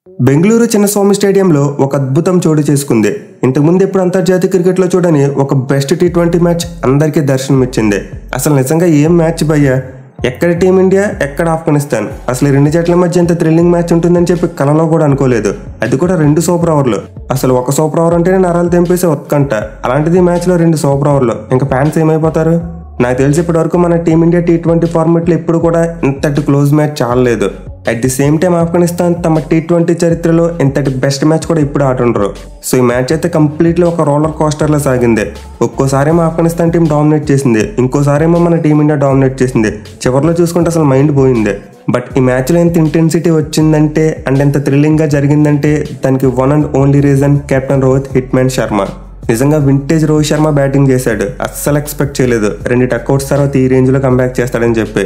బెంగళూరు చిన్నస్వామి స్టేడియంలో ఒక అద్భుతం చోటు చేసుకుంది. ఇంతకుముందు ఎప్పుడు అంతర్జాతీయ క్రికెట్లో చూడని ఒక బెస్ట్ టీ20 మ్యాచ్ అందరికీ దర్శనమిచ్చింది. అసలు నిజంగా ఏం మ్యాచ్ భయ్యా! ఎక్కడ టీమిండియా, ఎక్కడ ఆఫ్ఘనిస్తాన్, అసలు ఈ రెండు జట్ల మధ్య ఎంత థ్రిల్లింగ్ మ్యాచ్ ఉంటుందని చెప్పి కలలో కూడా అనుకోలేదు. అది కూడా 2 సూపర్ ఓవర్లు. అసలు ఒక సూపర్ ఓవర్ అంటేనే నరాలు తెంపేసే ఒక్కంట, అలాంటిది మ్యాచ్లో 2 సూపర్ ఓవర్లు. ఇంకా ఫ్యాన్స్ ఏమైపోతారు? నాకు తెలిసి ఇప్పటి వరకు మన టీమిండియా టీ20 ఫార్మెట్లో ఎప్పుడు కూడా ఇంతటి క్లోజ్ మ్యాచ్ చాలలేదు. At the same time Afghanistan తమ టీ20 చరిత్రలో ఇంతటి బెస్ట్ మ్యాచ్ కూడా ఇప్పుడు ఆడుండ్రు. సో ఈ మ్యాచ్ అయితే కంప్లీట్లీ ఒక రోలర్ కోస్టర్లో సాగింది. ఒక్కోసారేమో ఆఫ్ఘనిస్తాన్ టీం డామినేట్ చేసింది, ఇంకోసారేమో మన టీమిండియా డామినేట్ చేసింది. చివరిలో చూసుకుంటే అసలు మైండ్ పోయింది. బట్ ఈ మ్యాచ్లో ఎంత ఇంటెన్సిటీ వచ్చిందంటే అండ్ ఎంత థ్రిల్లింగ్గా జరిగిందంటే దానికి one and only reason captain Rohit hitman Sharma. నిజంగా వింటేజ్ రోహిత్ శర్మ బ్యాటింగ్ చేశాడు. అస్సలు ఎక్స్పెక్ట్ చేయలేదు 2 టక్అవుట్స్ తర్వాత ఈ రేంజ్లో కంబ్యాక్ చేస్తాడని చెప్పి.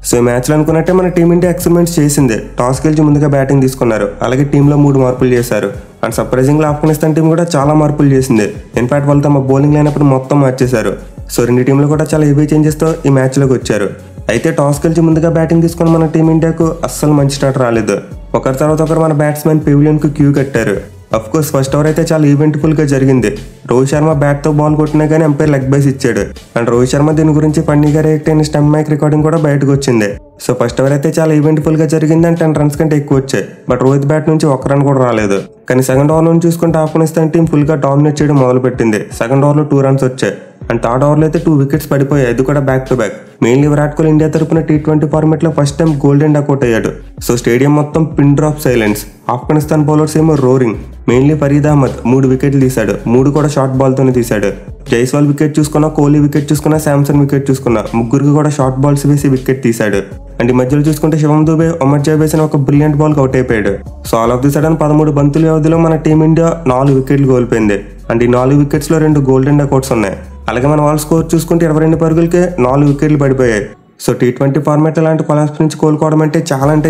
సో ఈ మ్యాచ్లో అనుకున్నట్టే మన టీమిండియా ఎక్స్పెరిమెంట్స్ చేసింది. టాస్ గెలిచి ముందుగా బ్యాటింగ్ తీసుకున్నారు. అలాగే టీంలో 3 మార్పులు చేశారు. అండ్ సర్ప్రైజింగ్గా ఆఫ్ఘనిస్తాన్ టీం కూడా చాలా మార్పులు చేసింది. ఇన్ఫాక్ట్ వాళ్ళు తమ బౌలింగ్ లైనప్పుడు మొత్తం మార్చేశారు. సో 2 టీంలు కూడా చాలా హెవీ చేంజెస్తో ఈ మ్యాచ్లోకి వచ్చారు. అయితే టాస్ గెలిచి ముందుగా బ్యాటింగ్ తీసుకుని మన టీమిండియాకు అస్సలు మంచి స్టార్ట్ రాలేదు. ఒకరి తర్వాత ఒకరు మన బ్యాట్స్మెన్ పెవిలియన్కు క్యూ కట్టారు. అఫ్ కోర్స్ ఫస్ట్ ఓవర్ అయితే చాలా ఈవెంట్ఫుల్గా జరిగింది. రోహిత్ శర్మ బ్యాట్తో బాల్ కొట్టినా కానీ ఎంపైర్ లెగ్ బైస్ ఇచ్చాడు. అండ్ రోహిత్ శర్మ దీని గురించి ఫన్నీగా రియాక్ట్ అయిన స్టంప్ మైక్ రికార్డింగ్ కూడా బయటకు వచ్చింది. సో ఫస్ట్ ఓవర్ అయితే చాలా ఈవెంట్ఫుల్గా జరిగింది అండ్ 10 రన్స్ కంటే ఎక్కువ వచ్చాయి. బట్ రోహిత్ బ్యాట్ నుంచి 1 రన్ కూడా రాలేదు. కానీ సెకండ్ ఓవర్ నుంచి చూసుకుంటే ఆఫ్ఘనిస్తాన్ టీం ఫుల్గా డామినేట్ చేయడం మొదలుపెట్టింది. సెకండ్ ఓవర్లో 2 రన్స్ వచ్చాయి. అండ్ థర్డ్ ఓవర్లో అయితే 2 వికెట్స్ పడిపోయాయి. అది కూడా back to back. Mainly Virat Kohli India తరపున టీ20 ఫార్మెట్లో ఫస్ట్ టైం గోల్డెన్ డక్అవుట్ అయ్యాడు. సో స్టేడియం మొత్తం pin drop silence. Afghanistan bowlers ఏమో రోరింగ్. మెయిన్లీ ఫరీద్ అహ్మద్ 3 వికెట్లు తీశాడు. 3 కూడా షార్ట్ బాల్తోనే తీశాడు. జైస్వాల్ వికెట్ చూసుకున్నా, కోహ్లీ వికెట్ చూసుకున్నా, శాంసన్ వికెట్ చూసుకున్నా, ముగ్గురికి కూడా షార్ట్ బాల్స్ వేసి వికెట్ తీశాడు. అండ్ ఈ మధ్యలో చూసుకుంటే శివం దుబే, ఒమర్ జావేద్ ఒక బ్రిలియంట్ బాల్ అవుట్ అయిపోయాడు. So all of the sudden 13 బంతుల వ్యవధిలో మన టీమిండియా 4 వికెట్లు కోల్పోయింది. అండ్ ఈ 4 వికెట్స్లో 2 గోల్డెన్ డక్అవుట్స్ ఉన్నాయి. అలాగే మన వాళ్ళ స్కోర్ చూసుకుంటే 22 పరుగులకే 4 వికెట్లు పడిపోయాయి. సో టీ20 ఫార్మాట్ లాంటి కొలాప్స్ నుంచి కోలుకోవడం అంటే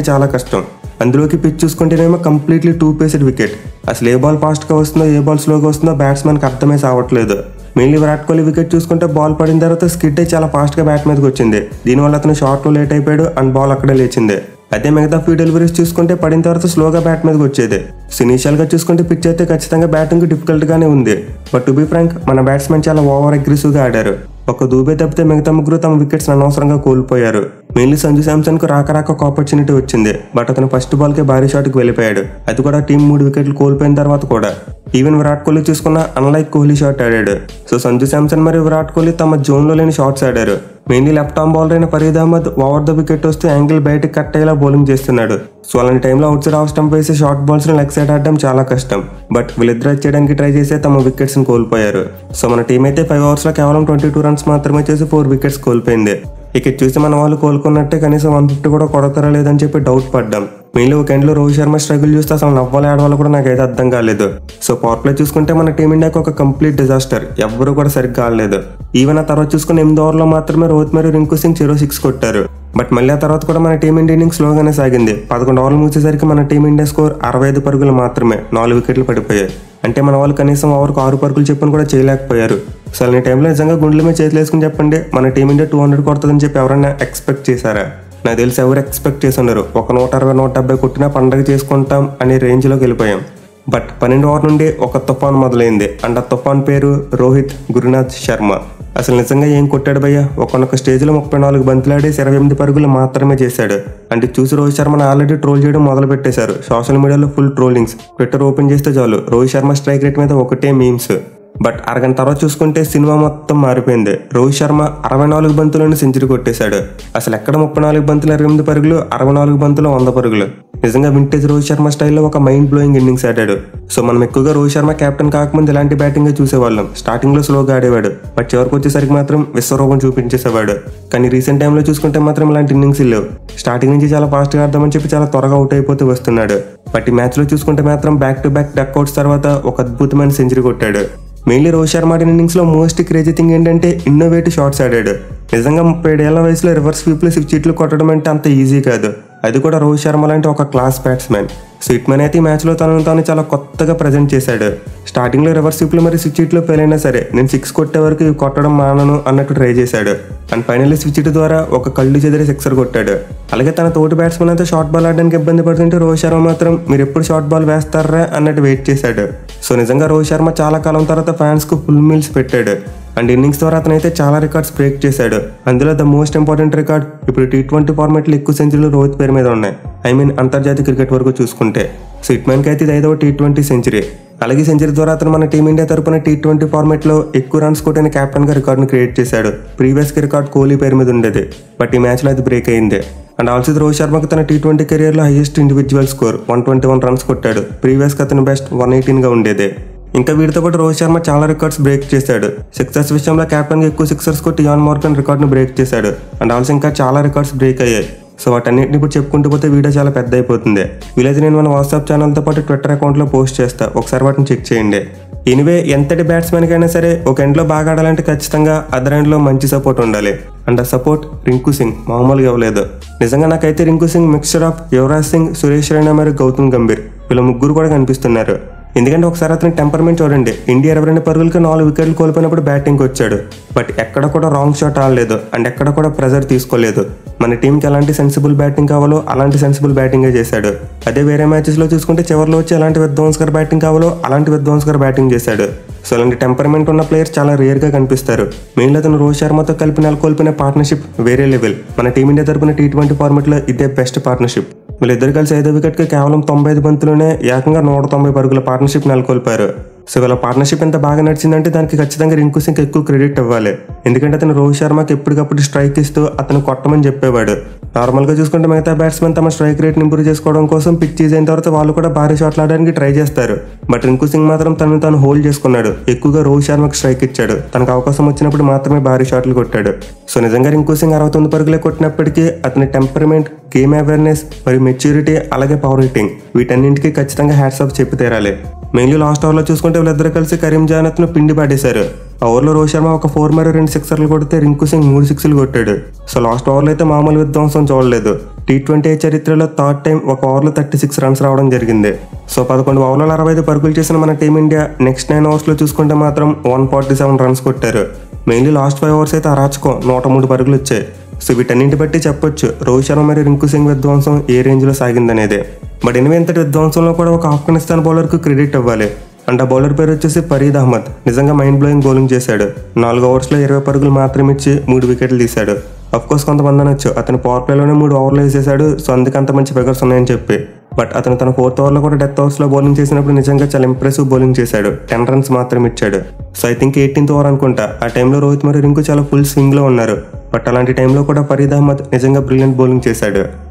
చాలా కష్టం. అందులోకి పిచ్ చూసుకుంటేనేమో కంప్లీట్లీ 2 పేస్డ్ వికెట్. అసలు ఏ బాల్ ఫాస్ట్గా వస్తుందో, ఏ బాల్ స్లోగా వస్తుందో బ్యాట్స్మెన్కి అర్థమే సావట్లేదు. మెయిన్లీ విరాట్ కోహ్లీ వికెట్ చూసుకుంటే బాల్ పడిన తర్వాత స్కిడ్ అయి చాలా ఫాస్ట్గా బ్యాట్ మీదకి వచ్చింది. దీనివల్ల అతను షార్ట్లో లేట్ అయిపోయాడు అండ్ బాల్ అక్కడే లేచింది. అదే మిగతా ఫ్యూ డెలివరీస్ చూసుకుంటే పడిన తర్వాత స్లోగా బ్యాట్ మీదకి వచ్చేది. సో ఇనీషియల్గా చూసుకుంటే పిచ్ అయితే ఖచ్చితంగా బ్యాటింగ్ డిఫికల్ట్గానే ఉంది. బట్ టు బీ ఫ్రాంక్ మన బ్యాట్స్మెన్ చాలా ఓవర్ అగ్రెసివ్గా ఆడారు. ఒక దూబే తప్పితే మిగతా ముగ్గురు తమ వికెట్స్ అనవసరంగా కోల్పోయారు. మెయిన్లీ సంజు శాంసన్కు రాక ఒక ఆపర్చునిటీ వచ్చింది. బట్ అతను ఫస్ట్ బాల్కే భారీ షాట్కి వెళ్ళిపోయాడు. అది కూడా టీం 3 వికెట్లు కోల్పోయిన తర్వాత కూడా. ఈవెన్ విరాట్ కోహ్లీ చూసుకున్న అన్లైక్ కోహ్లీ షాట్ ఆడాడు. సో సంజు శాంసన్ మరియు విరాట్ కోహ్లీ తమ జోన్లో లేని షాట్స్ ఆడారు. మెయిన్లీ లెఫ్ట్ ఆర్మ్ బౌలర్ అయిన Farid Ahmed over the wicket వస్తే యాంగిల్ బయటకు కట్ అయ్యేలా బౌలింగ్ చేస్తున్నాడు. సో అలాంటి టైంలో అవుట్ సైడ్ ఆఫ్ స్టంప్ వేసి షార్ట్ బాల్స్ ని లెగ్ సైడ్ ఆడడం చాలా కష్టం. బట్ వీళ్ళిద్దరు చేయడానికి ట్రై చేసే తమ వికెట్స్ ని కోల్పోయారు. సో మన టీం అయితే 5 ఓవర్స్ లో కేవలం 22 రన్స్ మాత్రమే చేసి 4 వికెట్స్ కోల్పోయింది. ఇక చూసి మన వాళ్ళు కోలుకున్నట్టే కనీసం 150 కూడా కొడతారా లేదని చెప్పి డౌట్ పడ్డాం. మెయిన్లీ ఒక ఎండ్లో రోహిత్ శర్మ స్ట్రగుల్ చూస్తే అసలు నవ్వాలి ఆడవాళ్ళు కూడా నాకైతే అర్థం కాలేదు. సో పవర్ ప్లే చూసుకుంటే మన టీమిండియాకి ఒక కంప్లీట్ డిజాస్టర్. ఎవ్వరూ కూడా సరిగ్గా ఆడలేదు. ఈవెన్ ఆ తర్వాత చూసుకుని 8 ఓవర్లో మాత్రమే రోహిత్ మరియు రింకు సింగ్ 6 కొట్టారు. బట్ మళ్ళీ ఆ తర్వాత కూడా మన టీమిండియా ఇన్నింగ్స్ స్లోగానే సాగింది. 11 ఓవర్లు ముగిసేసరికి మన టీమిండియా స్కోర్ 65 పరుగులు మాత్రమే. 4 వికెట్లు పడిపోయాయి. అంటే మన వాళ్ళు కనీసం ఓవర్కు 6 పరుగులు చెప్పని కూడా చేయలేకపోయారు. సో అలాంటి టైంలో నిజంగా గుండెల మీద చేతులు వేసుకుని చెప్పండి, మన టీమిండియా 200 కొడుతుందని చెప్పి ఎవరైనా ఎక్స్పెక్ట్ చేశారా? నాకు తెలిసి ఎవరు ఎక్స్పెక్ట్ చేసి ఉన్నారు. ఒక 160, 170 కొట్టినా పండగ చేసుకుంటాం అనే రేంజ్లోకి వెళ్ళిపోయాం. బట్ 12 ఓవర్ నుండి ఒక తుఫాన్ మొదలైంది. అండ్ ఆ తుఫాన్ పేరు రోహిత్ గురునాథ్ శర్మ. అసలు నిజంగా ఏం కొట్టాడు భయ్య? ఒకనొక స్టేజ్లో 34 బంతులాడి 28 పరుగులు మాత్రమే చేశాడు. అంటే చూసి రోహిత్ శర్మను ఆల్రెడీ ట్రోల్ చేయడం మొదలు పెట్టేశారు. సోషల్ మీడియాలో ఫుల్ ట్రోలింగ్స్. ట్విట్టర్ ఓపెన్ చేస్తే చాలు రోహిత్ శర్మ స్ట్రైక్ రేట్ మీద ఒకటే మీమ్స్. బట్ అరగంట తర్వాత చూసుకుంటే సినిమా మొత్తం మారిపోయింది. రోహిత్ శర్మ 64 బంతులను సెంచరీ కొట్టేశాడు. అసలు ఎక్కడ 34 బంతులు 28 పరుగులు, 64 బంతులు 100 పరుగులు. నిజంగా వింటేజ్ రోహిత్ శర్మ స్టైల్లో ఒక మైండ్ బ్లోయింగ్ ఇన్నింగ్స్ ఆడాడు. సో మనం ఎక్కువగా రోహిత్ శర్మ కెప్టెన్ కాకముందు ఇలాంటి బ్యాటింగ్ చూసేవాళ్ళం. స్టార్టింగ్ లో స్లోగా ఆడేవాడు, బట్ చివరికి వచ్చేసరికి మాత్రం విశ్వరూపం చూపించేసేవాడు. కానీ రీసెంట్ టైంలో చూసుకుంటే మాత్రం ఇలాంటి ఇన్నింగ్స్ లేవు. స్టార్టింగ్ నుంచి చాలా ఫాస్ట్గా ఆడదామని చెప్పి చాలా త్వరగా అవుట్ అయిపోతూ వస్తున్నాడు. బట్ ఈ మ్యాచ్లో చూసుకుంటే మాత్రం బ్యాక్ టు బ్యాక్ డక్అవుట్స్ తర్వాత ఒక అద్భుతమైన సెంచరీ కొట్టాడు. మెయిన్లీ రోహిత్ శర్మ ఆడిన ఇన్నింగ్స్లో మోస్ట్ క్రేజీ థింగ్ ఏంటంటే ఇన్నోవేటివ్ షాట్స్ ఆడాడు. నిజంగా 37 ఏళ్ల వయసులో రివర్స్ స్వీప్లో 6 చిట్లు కొట్టడం అంటే అంత ఈజీ కాదు. అది కూడా రోహిత్ శర్మ లాంటి ఒక క్లాస్ బ్యాట్స్మెన్. సో హిట్మ్యాన్ అయితే ఈ మ్యాచ్లో తనను తాను చాలా కొత్తగా ప్రజెంట్ చేశాడు. స్టార్టింగ్లో రివర్స్ స్వీప్లో మరి స్విచ్ హిట్లో ఫెయిల్ అయినా సరే నేను 6 కొట్టే వరకు ఇవి కొట్టడం మానను అన్నట్టు ట్రై చేశాడు. అండ్ ఫైనల్లీ స్విచ్ హిట్ ద్వారా ఒక కళ్ళు చెదిరి 6 కొట్టాడు. అలాగే తన తోటి బ్యాట్స్మెన్ అంతా షార్ట్ బాల్ ఆడడానికి ఇబ్బంది పడుతుంటే రోహిత్ శర్మ మాత్రం మీరు ఎప్పుడు షార్ట్ బాల్ వేస్తారా అన్నట్టు వెయిట్ చేశాడు. సో నిజంగా రోహిత్ శర్మ చాలా కాలం తర్వాత ఫ్యాన్స్కు ఫుల్ మీల్స్ పెట్టాడు. అండ్ ఇన్నింగ్స్ ద్వారా అతనైతే చాలా రికార్డ్స్ బ్రేక్ చేశాడు. అందులో ద మోస్ట్ ఇంపార్టెంట్ రికార్డ్ ఇప్పుడు T20 ఫార్మాట్లో ఎక్కువ సెంచరీలు రోహిత్ పేరు మీద ఉన్నాయి. అంతర్జాతీయ క్రికెట్ వరకు చూసుకుంటే. సో హిట్మ్యాన్కి అయితే ఇది 5వ T20 సెంచరీ. అలాగే సెంచరీ ద్వారా అతను మన టీమిండియా తరపున T20 ఫార్మాట్లో ఎక్కువ రన్స్ కొట్టిన కెప్టెన్గా రికార్డును క్రియేట్ చేశాడు. ప్రీవియస్కి రికార్డ్ కోహ్లీ పేరు మీద ఉండేది, బట్ ఈ మ్యాచ్లో అది బ్రేక్ అయింది. అండ్ ఆల్సో రోహిత్ శర్మకి తన T20 కెరియర్లో హైయెస్ట్ ఇండివిజువల్ స్కోర్ 121 రన్స్ కొట్టాడు. ప్రీవియస్కి అతని బెస్ట్ 118గా ఉండేది. ఇంకా వీటితో పాటు రోహిత్ శర్మ చాలా రికార్డ్స్ బ్రేక్ చేశాడు. సిక్సర్స్ విషయంలో కెప్టెన్గా ఎక్కువ సిక్సర్స్ కొట్టి ఇయాన్ మార్గన్ రికార్డును బ్రేక్ చేశాడు. అండ్ ఆల్సో ఇంకా చాలా రికార్డ్స్ బ్రేక్ అయ్యాయి. సో వాటన్నిటిని ఇప్పుడు చెప్పుకుంటూ పోతే వీడియో చాలా పెద్ద అయిపోతుంది. వీలైతే నేను మన వాట్సాప్ ఛానల్తో పాటు ట్విట్టర్ అకౌంట్లో పోస్ట్ చేస్తా, ఒకసారి వాటిని చెక్ చేయండి. ఎనివే ఎంతటి బ్యాట్స్మెన్కైనా సరే ఒక ఎండ్లో బాగా ఆడాలంటే ఖచ్చితంగా అదర్ ఎండ్లో మంచి సపోర్ట్ ఉండాలి. అండ్ ఆ సపోర్ట్ రింకు సింగ్ మామూలుగా ఇవ్వలేదు. నిజంగా నాకైతే రింకు సింగ్ మిక్స్చర్ ఆఫ్ యువరాజ్ సింగ్, సురేష్ రైనా మరియు గౌతమ్ గంభీర్ వీళ్ళ ముగ్గురు కూడా కనిపిస్తున్నారు. ఎందుకంటే ఒకసారి అతని టెంపర్మెంట్ చూడండి. ఇండియా 22 పరుగులకి 4 వికెట్లు కోల్పోయినప్పుడు బ్యాటింగ్కి వచ్చాడు, బట్ ఎక్కడ కూడా రాంగ్ షాట్ ఆడలేదు అండ్ ఎక్కడ కూడా ప్రెజర్ తీసుకోలేదు. మన టీంకి ఎలాంటి సెన్సిబుల్ బ్యాటింగ్ కావాలో అలాంటి సెన్సిబుల్ బ్యాటింగే చేశాడు. అదే వేరే మ్యాచెస్లో చూసుకుంటే చివరిలో వచ్చి ఎలాంటి విధ్వంసకర బ్యాటింగ్ కావాలో అలాంటి విధ్వంసకర బ్యాటింగ్ చేశాడు. సో అలాంటి టెంపర్మెంట్ ఉన్న ప్లేయర్స్ చాలా రేర్గా కనిపిస్తారు. మెయిన్లో అతను రోహిత్ శర్మతో కలిపి నెలకొల్పిన పార్ట్నర్షిప్ వేరే లెవెల్. మన టీమిండియా తరపున T20 ఫార్మాట్లో ఇదే బెస్ట్ పార్ట్నర్షిప్. వీళ్ళిద్దరు కలిసి 5వ వికెట్కి కేవలం 95 బంతులోనే ఏకంగా 190 పరుగుల పార్ట్నర్షిప్ నెలకొల్పారు. సో వీళ్ళ పార్ట్నర్షిప్ ఎంత బాగా నడిచిందంటే దానికి ఖచ్చితంగా రింకు సింగ్ ఎక్కువ క్రెడిట్ ఇవ్వాలి. ఎందుకంటే అతను రోహిత్ శర్మకి ఎప్పటికప్పుడు స్ట్రైక్ ఇస్తూ అతను కొట్టమని చెప్పేవాడు. నార్మల్గా చూసుకుంటే మిగతా బ్యాట్స్మెన్ తమ స్ట్రైక్ రేట్ని ఇంప్రూవ్ చేసుకోవడం కోసం పిచ్ చేసిన తర్వాత వాళ్ళు కూడా భారీ షాట్లు ఆడడానికి ట్రై చేస్తారు. బట్ రింకు సింగ్ మాత్రం తనను తాను హోల్డ్ చేసుకున్నాడు. ఎక్కువగా రోహిత్ శర్మకి స్ట్రైక్ ఇచ్చాడు. తనకు అవకాశం వచ్చినప్పుడు మాత్రమే భారీ షాట్లు కొట్టాడు. సో నిజంగా రింకు సింగ్ 69 పరుగులే కొట్టినప్పటికీ అతని టెంపర్మెంట్, గేమ్ అవేర్నెస్ మరియు మెచ్యూరిటీ అలాగే పవర్ హిట్టింగ్ వీటన్నింటికి ఖచ్చితంగా హ్యాట్స్ ఆఫ్ చెప్పి తీరాలి. మెయిన్లీ లాస్ట్ ఓవర్లో చూసుకుంటే వీళ్ళిద్దరు కలిసి కరీం జానత్ను పిండి పడేశారు. ఆ ఓవర్లో రోహిత్ శర్మ ఒక 4 మరియు 2 సిక్సర్లు కొడితే రింకు సింగ్ 3 సిక్స్లు కొట్టాడు. సో లాస్ట్ ఓవర్లో అయితే మామూలు విధ్వంసం చూడలేదు. T20 చరిత్రలో థర్డ్ టైం ఒక ఓవర్లో 36 రన్స్ రావడం జరిగింది. సో 11 ఓవర్లలో 65 పరుగులు చేసిన మన టీమిండియా నెక్స్ట్ 9 ఓవర్స్లో చూసుకుంటే మాత్రం 147 రన్స్ కొట్టారు. మెయిన్లీ లాస్ట్ 5 ఓవర్స్ అయితే అరాచకం 103 పరుగులు వచ్చాయి. సో వీటన్నింటి బట్టి చెప్పొచ్చు రోహిత్ శర్మ మరియు రింకు సింగ్ విధ్వంసం ఏ రేంజ్లో సాగిందనేది. బట్ ఎనిమిది ఇంతటి విధ్వంసంలో కూడా ఒక ఆఫ్ఘనిస్తాన్ బౌలర్కు క్రెడిట్ ఇవ్వాలి. అండ్ ఆ బౌలర్ పేరు వచ్చేసి ఫరీద్ అహ్మద్. నిజంగా మైండ్ బ్లోయింగ్ బౌలింగ్ చేశాడు. 4 ఓవర్స్లో 20 పరుగులు మాత్రమే ఇచ్చి 3 వికెట్లు తీశాడు. అఫ్కోర్స్ కొంతమంది అనొచ్చు అతను పవర్ ప్లేలోనే 3 ఓవర్లు వేసేసాడు, సో అందుకే అంత మంచి ఫిగర్స్ ఉన్నాయని చెప్పి. బట్ అతను తన 4th ఓవర్లో కూడా డెత్ ఓవర్స్లో బౌలింగ్ చేసినప్పుడు నిజంగా చాలా ఇంప్రెసివ్ బౌలింగ్ చేశాడు. 10 రన్స్ మాత్రమే ఇచ్చాడు. So I think 18th over అనుకుంటా. ఆ టైంలో రోహిత్ మరియు రింకు చాలా ఫుల్ స్వింగ్లో ఉన్నారు. బట్ అలాంటి టైంలో కూడా ఫరీద్ అహ్మద్ నిజంగా బ్రిలియంట్ బౌలింగ్ చేశాడు.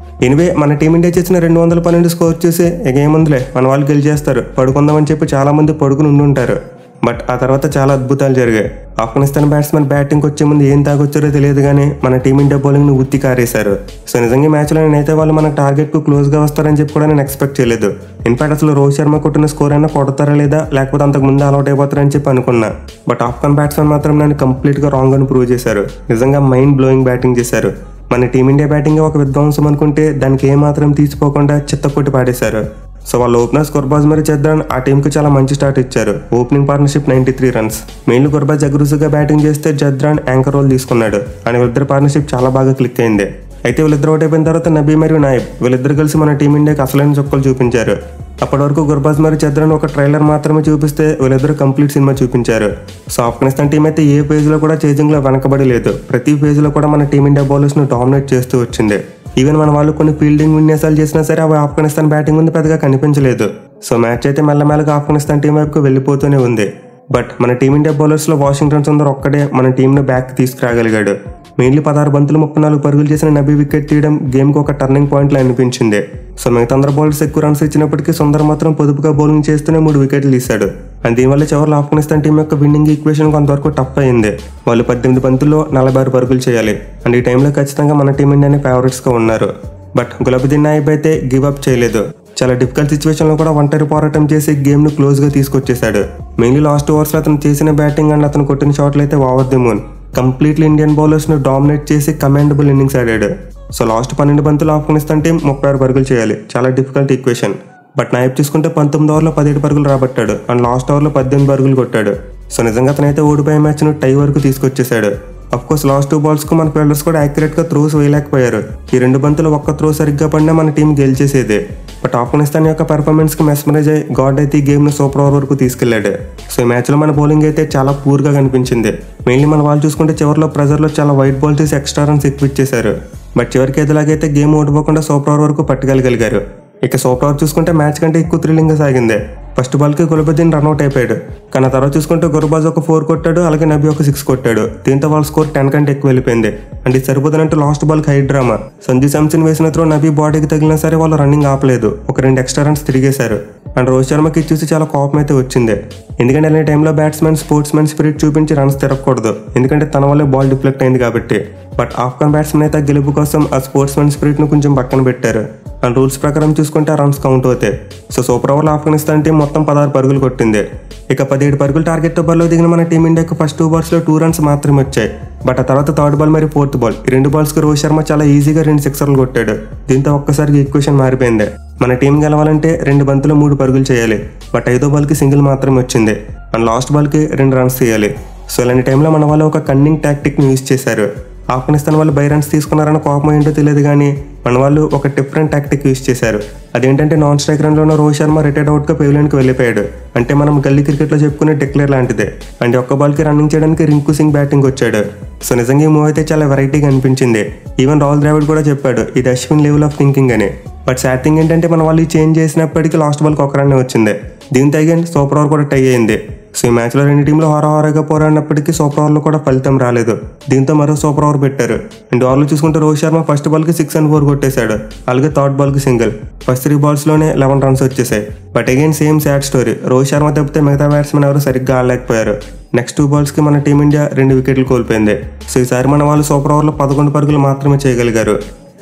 ఎనివే మన టీమిండియా చేసిన 212 స్కోర్ చూసి ఇక ఏముందిలే మన వాళ్ళు గెలిచేస్తారు పడుకుందామని చెప్పి చాలా మంది పడుకుని ఉండుంటారు. బట్ ఆ తర్వాత చాలా అద్భుతాలు జరిగాయి. ఆఫ్ఘనిస్తాన్ బ్యాట్స్మెన్ బ్యాటింగ్కి వచ్చే ముందు ఏం తాగొచ్చారో తెలియదు కానీ మన టీమిండియా బౌలింగ్ను ఉత్తి కారేశారు. సో నిజంగా మ్యాచ్లో నేనైతే వాళ్ళు మన టార్గెట్కు క్లోజ్గా వస్తారని చెప్పి కూడా నేను ఎక్స్పెక్ట్ చేయలేదు. ఇన్ఫాక్ట్ అసలు రోహిత్ శర్మ కొట్టిన స్కోర్ అయినా కొడతారా లేదా లేకపోతే అంతకు ముందు అలౌట్ అయిపోతారని చెప్పి అనుకున్నా. బట్ ఆఫ్ఘన్ బ్యాట్స్మెన్ మాత్రం నన్ను కంప్లీట్గా రాంగ్ అని ప్రూవ్ చేశారు. నిజంగా మైండ్ బ్లోయింగ్ బ్యాటింగ్ చేశారు. మన టీమిండియా బ్యాటింగ్ ఒక విధ్వంసం అనుకుంటే దానికి ఏమాత్రం తీసిపోకుండా చిత్తకొట్టి పాడేశారు. సో వాళ్ళ ఓపెనర్స్ గుర్బాజ్ మరియు జద్రాన్ ఆ టీంకి చాలా మంచి స్టార్ట్ ఇచ్చారు. Opening partnership 93 runs. Mainly Gurbaz అగ్రెసివ్గా బ్యాటింగ్ చేస్తే జద్రాన్ యాంకర్ రోల్ తీసుకున్నాడు. అని వీళ్ళిద్దరు పార్ట్నర్షిప్ చాలా బాగా క్లిక్ అయింది. అయితే వీళ్ళిద్దరు అవుట్ అయిపోయిన తర్వాత నబీ మరియు నాయబ్ వీళ్ళిద్దరు కలిసి మన టీమిండియాకి అసలైన చుక్కలు చూపించారు. అప్పటి వరకు గుర్బాజ్ మరియు చంద్రన్ ఒక ట్రైలర్ మాత్రమే చూపిస్తే వీళ్ళిద్దరు కంప్లీట్ సినిమా చూపించారు. సో ఆఫ్ఘనిస్తాన్ టీం అయితే ఏ పేజ్లో కూడా చేజింగ్లో వెనకబడి లేదు. ప్రతి పేజ్లో కూడా మన టీమిండియా బౌలర్స్ను డామినేట్ చేస్తూ వచ్చింది. ఈవెన్ మన వాళ్ళు కొన్ని ఫీల్డింగ్ విన్యాసాలు చేసినా సరే అవి ఆఫ్ఘనిస్తాన్ బ్యాటింగ్ ముందు పెద్దగా కనిపించలేదు. సో మ్యాచ్ అయితే మెల్లమెల్లగా ఆఫ్ఘనిస్తాన్ టీం వైపుకు వెళ్ళిపోతూనే ఉంది. బట్ మన టీమిండియా బౌలర్స్లో వాషింగ్టన్ సుందర్ ఒక్కడే మన టీంను బ్యాక్ తీసుకురాగలిగాడు. మెయిన్లీ 16 బంతులు 34 పరుగులు చేసిన నబీ వికెట్ తీయడం గేమ్కి ఒక టర్నింగ్ పాయింట్లో అనిపించింది. సో మిగతా అందరు బౌలర్స్ ఎక్కువ రన్స్ ఇచ్చినప్పటికీ సుందర్ మాత్రం పొదుపుగా బౌలింగ్ చేస్తూనే 3 వికెట్లు తీశాడు. అండ్ దీనివల్ల చివరిలో ఆఫ్ఘనిస్తాన్ టీం యొక్క విన్నింగ్ ఈక్వేషన్ కొంతవరకు టఫ్ అయింది. వాళ్ళు 18 బంతుల్లో 46 పరుగులు చేయాలి. అండ్ ఈ టైంలో ఖచ్చితంగా మన టీం ఇండియానే ఫేవరెట్స్గా ఉన్నారు. బట్ గులాబుద్దీన్ నాయబ్ అయితే గివ్ అప్ చేయలేదు. చాలా డిఫికల్ట్ సిచ్యువేషన్లో కూడా ఒంటరి పోరాటం చేసి గేమ్ను క్లోజ్గా తీసుకొచ్చేశాడు. మెయిన్లీ లాస్ట్ ఓవర్స్లో అతను చేసిన బ్యాటింగ్ అండ్ అతను కొట్టిన షాట్లు అయితే over the moon. Completely Indian బౌలర్స్ను డామినేట్ చేసి కమాండబుల్ ఇన్నింగ్స్ ఆడాడు. సో లాస్ట్ 12 బంతులు ఆఫ్ఘనిస్తాన్ టీం 36 పరుగులు చేయాలి. చాలా డిఫికల్ట్ ఈక్వేషన్. బట్ నాయబ్ చూసుకుంటే 19 ఓవర్లో 17 పరుగులు రాబట్టాడు అండ్ లాస్ట్ ఓవర్లో 18 పరుగులు కొట్టాడు. సో నిజంగా అతనైతే ఓడిపోయే మ్యాచ్ను టై వరకు తీసుకొచ్చేసాడు. అఫ్కోర్స్ లాస్ట్ 2 బాల్స్కు మన ఫీల్డర్స్ కూడా యాక్యురేట్గా త్రోస్ వేయలేకపోయారు. ఈ 2 బంతులు ఒక్క త్రో సరిగ్గా పడినా మన టీం గెలిచేసేదే. బట్ ఆఫ్ఘనిస్తాన్ యొక్క పెర్ఫార్మెన్స్కి మెస్మరైజ్ అయ్యి గాడ్ అయితే ఈ గేమ్ను సూపర్ ఓవర్ వరకు తీసుకెళ్లాడు. సో ఈ మ్యాచ్లో మన బౌలింగ్ అయితే చాలా పూర్గా కనిపించింది. మెయిన్లీ మన వాళ్ళు చూసుకుంటే చివరిలో ప్రెజర్లో చాలా వైట్ బాల్ తీసి ఎక్స్ట్రా రన్స్ ఎక్కువ ఇచ్చేశారు. బట్ చివరికి ఎదులాగైతే గేమ్ ఓడిపోకుండా సూపర్ ఓవర్ వరకు పట్టుకెళ్ళగలిగారు. ఇక సూపర్ ఓవర్ చూసుకుంటే మ్యాచ్ కంటే ఎక్కువ థ్రిల్లింగ్గా సాగింది. ఫస్ట్ బాల్కి గులబద్దీన్ రన్అట్ అయిపోయాడు. కానీ తర్వాత చూసుకుంటే గుర్బాజ్ ఒక 4 కొట్టాడు, అలాగే నబీ ఒక 6 కొట్టాడు. దీంతో వాళ్ళ స్కోర్ 10 కంటే ఎక్కువ వెళ్ళిపోయింది. అండ్ ఇది సరిపోతుందంటే లాస్ట్ బాల్కి హై డ్రామా. సంజు శాంసన్ వేసిన త్రో నబీ బాడీకి తగిలినా సరే వాళ్ళు రన్నింగ్ ఆపలేదు. ఒక 2 ఎక్స్ట్రా రన్స్ తిరిగేశారు. అండ్ రోహిత్ శర్మకి చూసి చాలా కోపం అయితే వచ్చింది. ఎందుకంటే అలాంటి టైంలో బ్యాట్స్మెన్ స్పోర్ట్స్మెన్ స్పిరిట్ చూపించి రన్స్ తిరగకూడదు, ఎందుకంటే తన వల్లే బాల్ డిఫ్లెక్ట్ అయింది కాబట్టి. బట్ ఆఫ్ఘన్ బ్యాట్స్మెన్ అయితే గెలుపు కోసం ఆ స్పోర్ట్స్మెన్ స్పిరిట్ను కొంచెం పక్కన పెట్టారు. అండ్ రూల్స్ ప్రకారం చూసుకుంటే ఆ రన్స్ కౌంట్ అవుతాయి. సో సూపర్ ఓవర్లో ఆఫ్ఘనిస్తాన్ టీం మొత్తం 16 పరుగులు కొట్టింది. ఇక 17 పరుగులు టార్గెట్తో బరిలో దిగిన మన టీమిండియాకు ఫస్ట్ 2 బాల్స్లో 2 రన్స్ మాత్రమే వచ్చాయి. బట్ ఆ తర్వాత థర్డ్ బాల్ మరియు ఫోర్త్ బాల్ ఈ 2 బాల్స్కి రోహిత్ శర్మ చాలా ఈజీగా 2 సిక్సర్లు కొట్టాడు. దీంతో ఒక్కసారిగా ఈక్వేషన్ మారిపోయింది. మన టీం గెలవాలంటే 2 బంతులు 3 పరుగులు చేయాలి. బట్ 5వ బాల్కి సింగిల్ మాత్రమే వచ్చింది. అండ్ లాస్ట్ బాల్కి 2 రన్స్ చేయాలి. సో ఇలాంటి టైంలో మన వాళ్ళు ఒక కన్నింగ్ టాక్టిక్ని యూజ్ చేశారు. ఆఫ్ఘనిస్తాన్ వాళ్ళు బై రన్స్ తీసుకున్నారన్న కోపం ఏంటో తెలియదు, కానీ మన వాళ్ళు ఒక డిఫరెంట్ టాక్టిక్ యూజ్ చేశారు. అదేంటంటే నాన్ స్ట్రైక్ రన్లోనే రోహిత్ శర్మ రిటైర్డ్ అవుట్గా పెవిలియన్కి వెళ్ళిపోయాడు. అంటే మనం గల్లీ క్రికెట్లో చెప్పుకునే డిక్లేర్ లాంటిదే. అండ్ ఒక్క బాల్కి రన్నింగ్ చేయడానికి రింకు సింగ్ బ్యాటింగ్ వచ్చాడు. సో నిజంగా ఈ మూవ్ అయితే చాలా వెరైటీగా అనిపించింది. ఈవెన్ రాహుల్ ద్రావిడ్ కూడా చెప్పాడు ఇది అశ్విన్ లెవెల్ ఆఫ్ థింకింగ్ అని. బట్ సాడ్ థింగ్ ఏంటంటే మన వాళ్ళు చేంజ్ చేసినప్పటికీ లాస్ట్ బాల్కి ఒక రన్నే వచ్చింది. దీంతో అగైన్ సూపర్ ఓవర్ కూడా టై అయింది. సో ఈ మ్యాచ్లో 2 టీంలు హారాహారాగా పోరాడినప్పటికీ సూపర్ ఓవర్లో కూడా ఫలితం రాలేదు. దీంతో మరో సూపర్ ఓవర్ పెట్టారు. అండ్ ఓవర్లో చూసుకుంటే Rohit Sharma first Balki 6 and 4 కొట్టేశాడు. అలాగే థర్డ్ బాల్కి సింగిల్. ఫస్ట్ 3 బాల్స్లోనే 11 రన్స్ వచ్చేసాయి. But again same sad story. Rohit Sharma తప్పితే మిగతా బ్యాట్స్మెన్ ఎవరు సరిగ్గా ఆడలేకపోయారు. నెక్స్ట్ 2 బాల్స్కి మన టీమిండియా 2 వికెట్లు కోల్పోయింది. సో ఈసారి మన వాళ్ళు సూపర్ ఓవర్లో 11 పరుగులు మాత్రమే చేయగలిగారు.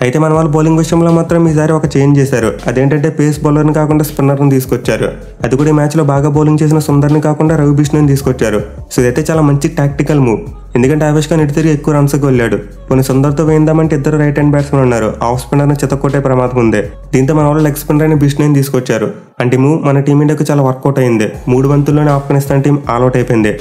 అయితే మన వాళ్ళు బౌలింగ్ విషయంలో మాత్రం ఈసారి ఒక చేంజ్ చేశారు. అదేంటంటే పేస్ బౌలర్ని కాకుండా స్పిన్నర్ని తీసుకొచ్చారు. అది కూడా ఈ మ్యాచ్లో బాగా బౌలింగ్ చేసిన సుందర్ని కాకుండా రవి బిష్ణుని తీసుకొచ్చారు. సో ఇదైతే చాలా మంచి టాక్టికల్ మూవ్. ఎందుకంటే ఆవేష్ ఖాన్ ఇటు తిరిగి ఎక్కువ రన్స్కి వెళ్ళాడు. కొన్ని సుందర్తో వేయిందామంటే 2 రైట్ హ్యాండ్ బ్యాట్స్మెన్ ఉన్నారు. ఆఫ్ స్పిన్నర్ని చితకొట్టే ప్రమాదం ఉంది. దీంతో మన వాళ్ళు లెగ్ స్పిన్నర్ అని బిష్ణుని తీసుకొచ్చారు. అంటే మూవ్ మన టీమిండియాకు చాలా వర్కౌట్ అయింది. 3 బంతుల్లోనే ఆఫ్ఘనిస్తాన్ టీం ఆల్అౌట్ అయిపోయింది.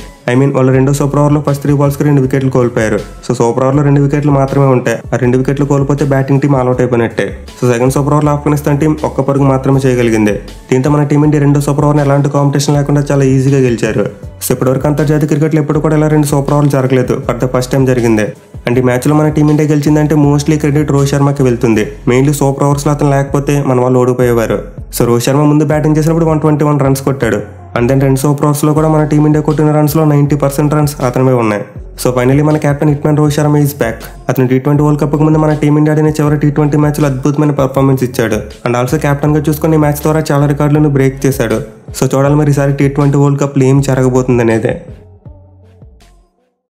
వాళ్ళు 2వ సూపర్ ఓవర్లో ఫస్ట్ 3 బాల్స్కి 2 వికెట్లు కోల్పోయారు. సో సూపర్ ఓవర్లో 2 వికెట్లు మాత్రమే ఉంటాయి. ఆ 2 వికెట్లు కోల్పోతే బ్యాటింగ్ టీం ఆల్అౌట్ అయిపోయినట్టే. సో సెకండ్ సూపర్ ఓవర్లో ఆఫ్ఘనిస్తాన్ టీం 1 పరుగు మాత్రమే చేయగలిగింది. దీంతో మన టీమిండియా 2వ సూపర్ ఓవర్ని ఎలాంటి కాంపిటీషన్ లేకుండా చాలా ఈజీగా గెలిచారు. సో ఇప్పటివరకు అంతర్జాతీయ క్రికెట్లో ఎప్పుడు కూడా ఇలా 2 సూపర్ ఓవర్లు జరగలేదు. ఫర్ ద ఫస్ట్ టైం జరిగింది. అండ్ ఈ మ్యాచ్లో మన టీమిండియా గెలిచిందంటే మోస్ట్లీ క్రెడిట్ రోహిత్ శర్మకి వెళ్తుంది. మెయిన్లీ సూపర్ ఓవర్స్లో అతను లేకపోతే మన వాళ్ళు ఓడిపోయేవారు. సో రోహిత్ శర్మ ముందు బ్యాటింగ్ చేసినప్పుడు 121 రన్స్ కొట్టాడు. అండ్ దెన్ 2 సూపర్ ఓవర్స్లో కూడా మన టీమిండియా కొట్టిన రన్స్లో 90% రన్స్ అతనివే ఉన్నాయి. సో ఫైనలీ మన captain hitman Rohit Sharma is back. అతను T20 వరల్డ్ కప్కి ముందు మన టీమిండియా ఆడిన చివరి T20 మ్యాచ్లో అద్భుతమైన పర్ఫార్మెన్స్ ఇచ్చాడు. అండ్ ఆల్సో కెప్టెన్గా చూసుకుని ఈ మ్యాచ్ ద్వారా చాలా రికార్డులను బ్రేక్ చేశాడు. సో చూడాలి మరి ఈసారి T20 వరల్డ్ కప్లో ఏం జరగబోతుంది అనేది.